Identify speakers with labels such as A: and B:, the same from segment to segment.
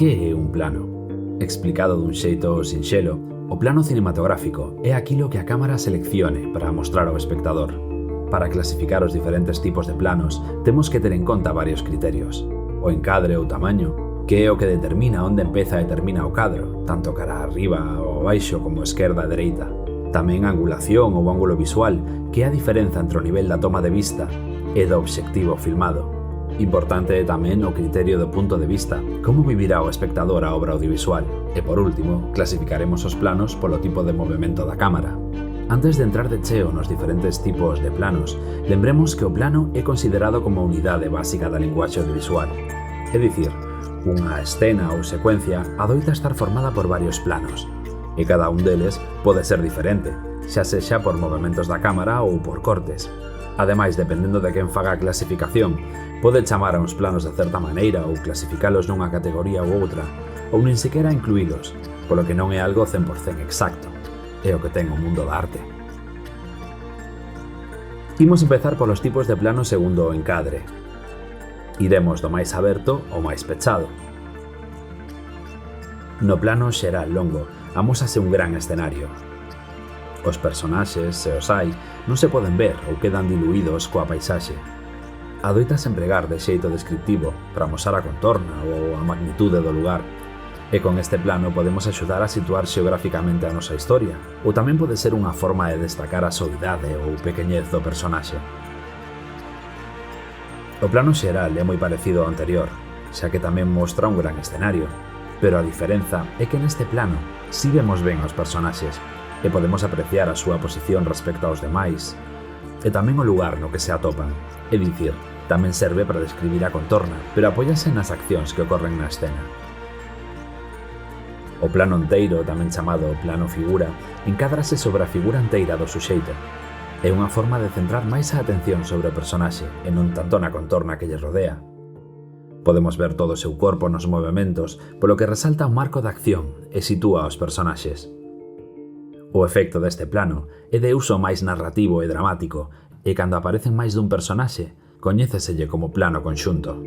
A: Que é un plano? Explicado dun xeito sinxelo, o plano cinematográfico é aquilo que a cámara seleccione para mostrar ao espectador. Para clasificar os diferentes tipos de planos, temos que ter en conta varios criterios. O encadre ou tamaño, que é o que determina onde empeza e termina o cadro, tanto cara arriba ou abaixo como esquerda e dereita. Tamén a angulación ou ángulo visual, que é a diferenza entre o nivel da toma de vista e do obxectivo filmado. Importante é tamén o criterio do punto de vista, como vivirá o espectador a obra audiovisual. E por último, clasificaremos os planos polo tipo de movimento da cámara. Antes de entrar de cheo nos diferentes tipos de planos, lembremos que o plano é considerado como a unidade básica da linguaxe audiovisual. É dicir, unha escena ou secuencia adoita estar formada por varios planos, e cada un deles pode ser diferente, xa sexa por movementos da cámara ou por cortes. Ademais, dependendo de quen faga a clasificación, pode chamar a uns planos de certa maneira ou clasificalos nunha categoría ou outra, ou nin sequera incluílos, polo que non é algo 100% exacto. É o que ten o mundo da arte. Imos empezar polos tipos de plano segundo o encadre. Iremos do máis aberto ao máis pechado. No plano xeral longo, amósase un gran escenario. Os personaxes, se os hai, non se poden ver ou quedan diluídos coa paisaxe. Adoitas empregar de xeito descriptivo para amosar a contorna ou a magnitude do lugar, e con este plano podemos axudar a situar xeográficamente a nosa historia, ou tamén pode ser unha forma de destacar a soidade ou pequeñez do personaxe. O plano xeral é moi parecido ao anterior, xa que tamén mostra un gran escenario, pero a diferenza é que neste plano si vemos ben aos personaxes, e podemos apreciar a súa posición respecto aos demais, e tamén o lugar no que se atopan, é dicir, tamén serve para describir a contorna, pero apóyase nas accións que ocorren na escena. O plano enteiro, tamén chamado plano figura, encadrase sobre a figura enteira do suxeito. É unha forma de centrar máis a atención sobre o personaxe e non tanto na contorna que lle rodea. Podemos ver todo o seu corpo nos movementos, polo que resalta un marco de acción e sitúa os personaxes. O efecto deste plano é de uso máis narrativo e dramático, e cando aparecen máis dun personaxe, coñéceselle como plano conxunto.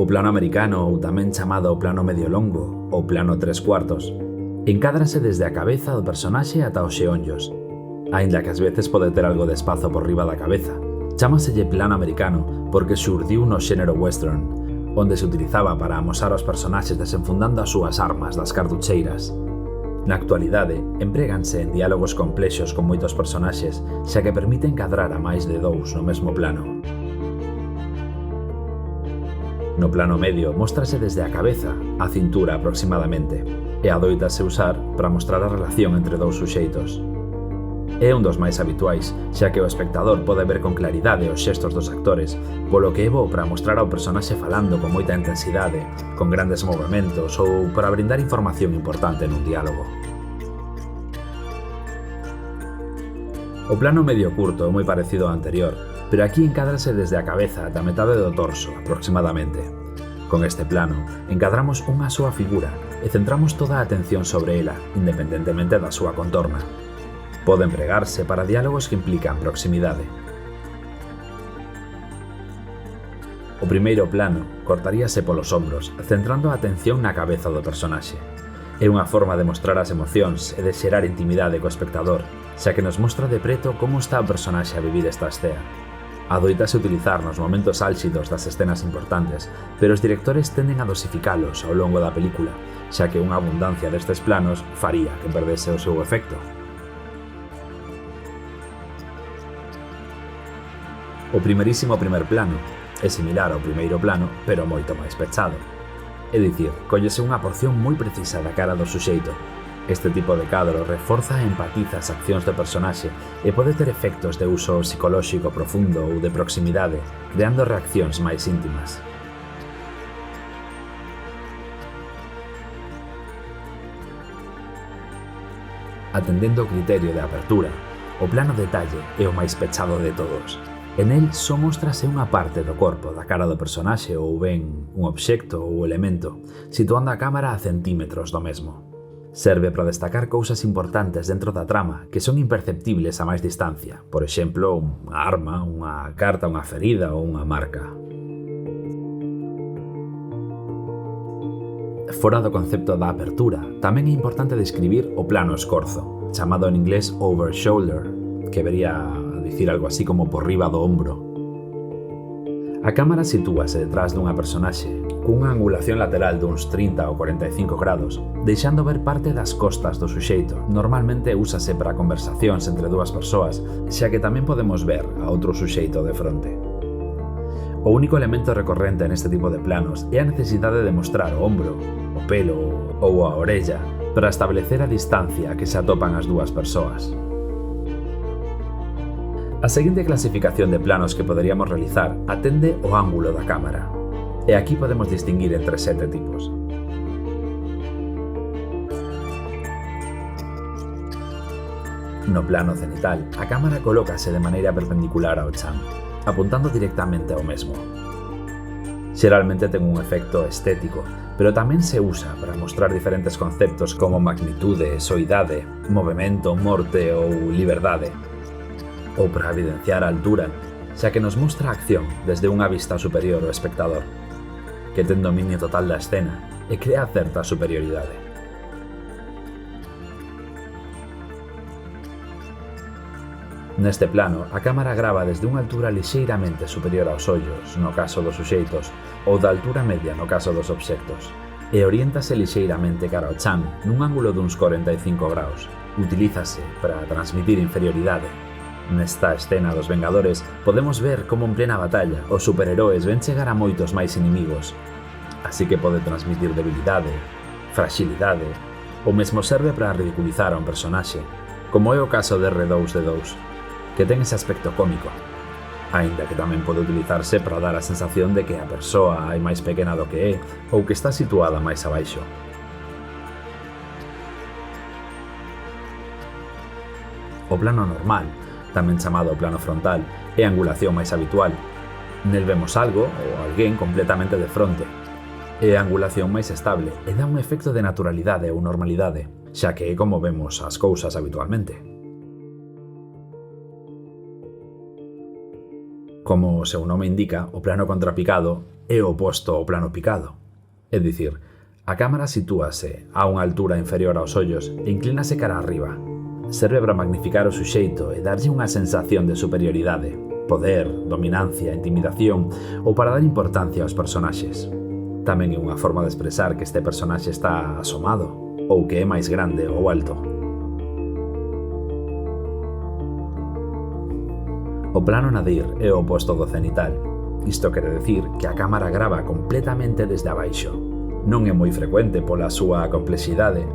A: O plano americano, ou tamén chamado plano medio longo, ou plano 3/4, encádrase desde a cabeza do personaxe ata os xeonllos, aínda que ás veces pode ter algo de espazo por riba da cabeza. Chámaselle plano americano porque xurdiu no xénero western, onde se utilizaba para amosar aos personaxes desenfundando as súas armas das cartucheiras. Na actualidade, empréganse en diálogos complexos con moitos personaxes, xa que permite encadrar a máis de dous no mesmo plano. No plano medio, móstrase desde a cabeza á cintura aproximadamente, e adoítase usar para mostrar a relación entre dous suxeitos. É un dos máis habituais, xa que o espectador pode ver con claridade os xestos dos actores, polo que é bo para mostrar ao personaxe falando con moita intensidade, con grandes movementos ou para brindar información importante nun diálogo. O plano medio curto é moi parecido ao anterior, pero aquí encádrase desde a cabeza ata a metade do torso, aproximadamente. Con este plano, encadramos unha súa figura e centramos toda a atención sobre ela, independentemente da súa contorna. Pode empregarse para diálogos que implican proximidade. O primeiro plano cortaríase polos ombros, centrando a atención na cabeza do personaxe. É unha forma de mostrar as emocións e de xerar intimidade co espectador, xa que nos mostra de preto como está o personaxe a vivir esta escena. Adoítase utilizar nos momentos álxidos das escenas importantes, pero os directores tenden a dosificalos ao longo da película, xa que unha abundancia destes planos faría que perdese o seu efecto. O primerísimo primer plano é similar ao primeiro plano, pero moito máis pechado. É dicir, collese unha porción moi precisa da cara do suxeito. Este tipo de cadro reforza e empatiza as accións do personaxe e pode ter efectos de uso psicolóxico profundo ou de proximidade, creando reaccións máis íntimas. Atendendo o criterio de apertura, o plano detalle é o máis pechado de todos. En el só mostrase unha parte do corpo da cara do personaxe ou ben un obxecto ou elemento, situando a cámara a centímetros do mesmo. Serve para destacar cousas importantes dentro da trama que son imperceptibles a máis distancia, por exemplo, unha arma, unha carta, unha ferida ou unha marca. Fora do concepto da apertura, tamén é importante describir o plano escorzo, chamado en inglés over shoulder, que vería a dicir algo así como por riba do ombro. A cámara sitúase detrás dunha personaxe, cunha angulación lateral duns 30 ou 45 grados, deixando ver parte das costas do suxeito. Normalmente úsase para conversacións entre dúas persoas, xa que tamén podemos ver a outro suxeito de fronte. O único elemento recorrente neste tipo de planos é a necesidade de mostrar o ombro, o pelo ou a orella para establecer a distancia que se atopan as dúas persoas. A seguinte clasificación de planos que poderíamos realizar atende ao ángulo da cámara. E aquí podemos distinguir entre 7 tipos. No plano cenital, a cámara colócase de maneira perpendicular ao chan, apuntando directamente ao mesmo. Xeralmente ten un efecto estético, pero tamén se usa para mostrar diferentes conceptos como magnitude, soidade, movemento, morte ou liberdade, ou para evidenciar a altura, xa que nos mostra a acción desde unha vista superior ao espectador, que ten dominio total da escena e crea certa superioridade. Neste plano, a cámara grava desde unha altura lixeiramente superior aos ollos, no caso dos suxeitos, ou da altura media no caso dos obxectos, e oriéntase lixeiramente cara ao chan nun ángulo duns 45 graus. Utilízase para transmitir inferioridade. Nesta escena dos Vengadores podemos ver como en plena batalla os superheróis ven chegar a moitos máis inimigos, así que pode transmitir debilidade, fragilidade, ou mesmo serve para ridiculizar a un personaxe, como é o caso de R2-D2, que ten ese aspecto cómico, aínda que tamén pode utilizarse para dar a sensación de que a persoa é máis pequena do que é ou que está situada máis abaixo. O plano normal, tamén chamado plano frontal, é a angulación máis habitual. Nel vemos algo ou alguén completamente de fronte. É a angulación máis estable e dá un efecto de naturalidade ou normalidade, xa que é como vemos as cousas habitualmente. Como o seu nome indica, o plano contrapicado é o oposto ao plano picado. É dicir, a cámara sitúase a unha altura inferior aos ollos e inclínase cara arriba. Serve para magnificar o suxeito e darlle unha sensación de superioridade, poder, dominancia, intimidación ou para dar importancia aos personaxes. Tamén é unha forma de expresar que este personaxe está asomado ou que é máis grande ou alto. O plano nadir é o oposto do cenital. Isto quere decir que a cámara grava completamente desde abaixo. Non é moi frecuente pola súa complexidade,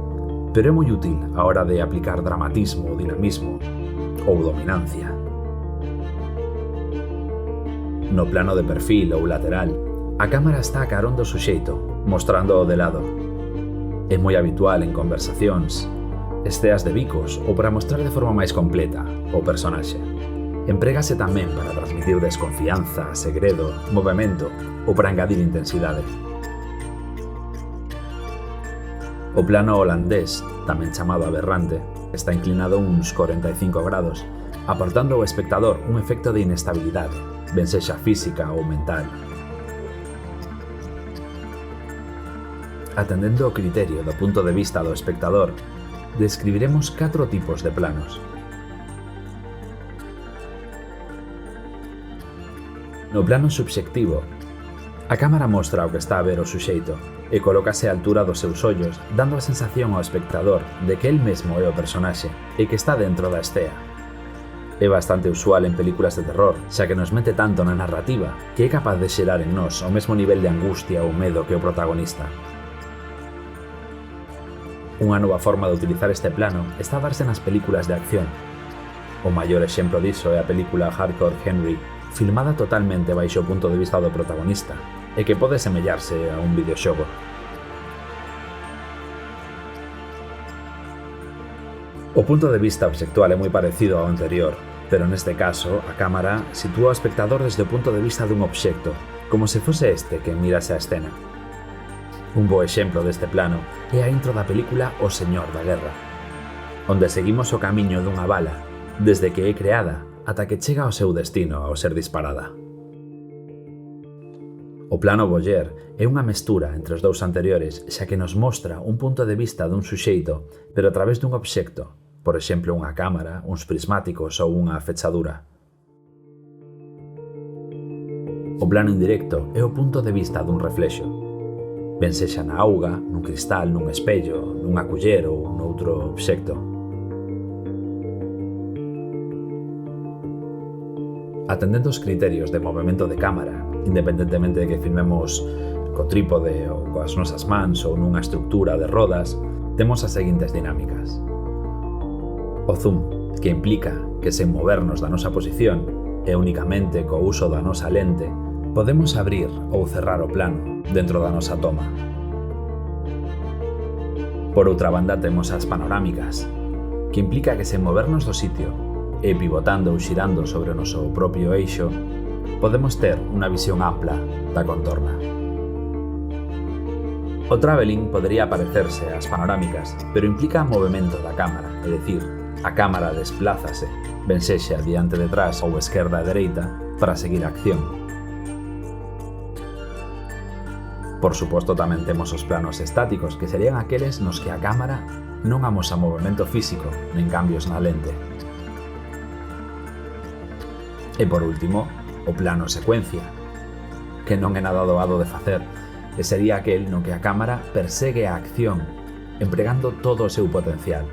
A: pero é moi útil á hora de aplicar dramatismo, dinamismo ou dominancia. No plano de perfil ou lateral, a cámara está a carón do suxeito, mostrando-o de lado. É moi habitual en conversacións, esteas de bicos ou para mostrar de forma máis completa o personaxe. Emprégase tamén para transmitir desconfianza, segredo, movemento ou para engadir intensidade. O plano holandés, tamén chamado aberrante, está inclinado uns 45 grados, aportando ao espectador un efecto de inestabilidade, ben sexa física ou mental. Atendendo ao criterio do punto de vista do espectador, describiremos 4 tipos de planos. No plano subxectivo, a cámara mostra o que está a ver o suxeito e colócase á altura dos seus ollos, dando a sensación ao espectador de que el mesmo é o personaxe e que está dentro da estea. É bastante usual en películas de terror, xa que nos mete tanto na narrativa que é capaz de xerar en nós o mesmo nivel de angustia ou medo que o protagonista. Unha nova forma de utilizar este plano está a darse nas películas de acción. O maior exemplo diso é a película Hardcore Henry, filmada totalmente baixo o punto de vista do protagonista, e que pode semellarse a un videoxogo. O punto de vista obxectual é moi parecido ao anterior, pero neste caso, a cámara sitúa o espectador desde o punto de vista dun obxecto, como se fose este que mirase a escena. Un bo exemplo deste plano é a intro da película O Señor da Guerra, onde seguimos o camiño dunha bala, desde que é creada ata que chega ao seu destino ao ser disparada. O plano Boyer é unha mestura entre os dous anteriores, xa que nos mostra un punto de vista dun suxeito, pero a través dun obxecto, por exemplo unha cámara, uns prismáticos ou unha fechadura. O plano indirecto é o punto de vista dun reflexo, ben sexa na auga, nun cristal, nun espello, nunha culler ou noutro obxecto. Atendendo os criterios de movimento de cámara, independentemente de que filmemos co trípode ou coas nosas mans ou nunha estructura de rodas, temos as seguintes dinámicas. O zoom, que implica que sen movernos da nosa posición e únicamente co uso da nosa lente, podemos abrir ou cerrar o plano dentro da nosa toma. Por outra banda temos as panorámicas, que implica que sen movernos do sitio e pivotando ou xirando sobre o noso propio eixo, podemos ter unha visión ampla da contorna. O traveling podería parecerse ás panorámicas, pero implica movimento da cámara, é dicir, a cámara desplázase, ben sexa diante detrás ou esquerda e dereita, para seguir a acción. Por suposto, tamén temos os planos estáticos, que serían aqueles nos que a cámara non amosa movimento físico, nen cambios na lente. E por último, o plano secuencia, que non é nada doado de facer, e sería aquel no que a cámara persegue a acción, empregando todo o seu potencial.